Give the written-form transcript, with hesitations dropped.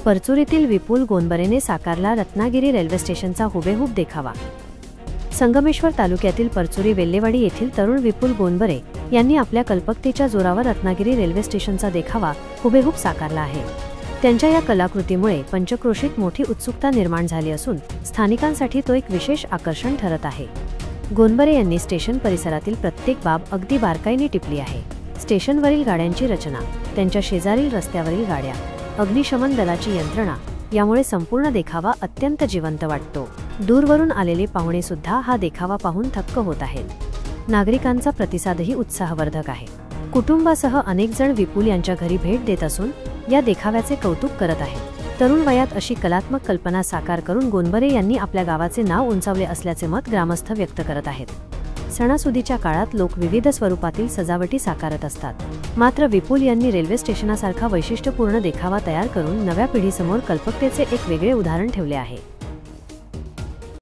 परचुरीतील विपुल गोंदबरेने साकारला रत्नागिरी रेल्वे स्टेशनचा हुबेहूब देखावा। संगमेश्वर तालुक्यातील परचुरी वेल्लेवाडी येथील तरुण विपुल गोंदबरे यांनी आपल्या कल्पकतेच्या जोरावर रत्नागिरी रेल्वे स्टेशनचा देखावा हुबेहूब साकारला आहे। त्यांच्या या कलाकृतीमुळे पंचक्रोशीत मोठी उत्सुकता निर्माण झाली असून स्थानिकांसाठी तो एक विशेष आकर्षण ठरत आहे। गोंदबरे यांनी स्टेशन परिसरातील प्रत्येक बाब अगदी बारकाईने टिपली आहे। स्टेशनवरील गाड्यांची रचना, त्यांच्या शेजारील रस्त्यावरील गाड्या, अग्निशमन दलाची यंत्रणा यामुळे संपूर्ण देखावा अत्यंत जिवंत वाटतो। दूरवरून आलेले पाहुणे सुद्धा हा देखावा पाहून थक्क होत आहेत। नागरिकांचा प्रतिसादही उत्साहवर्धक आहे। कुटुंबासह अनेक जण विपुल यांच्या घरी भेट देत असून या देखाव्याचे कौतुक करत आहेत। तरुण वयात अशी कलात्मक कल्पना साकार करून गोंदबरे यांनी आपल्या गावाचे नाव उंचावले असल्याचे मत ग्रामस्थ व्यक्त करत आहेत। सणासुदीच्या काळात लोक विविध स्वरूपातील सजावटी साकारत असतात, मात्र विपुल यांनी रेल्वे स्टेशनासारखा वैशिष्ट्यपूर्ण देखावा तयार करून नव्या पिढीसमोर कल्पकतेचे एक वेगळे उदाहरण ठेवले आहे।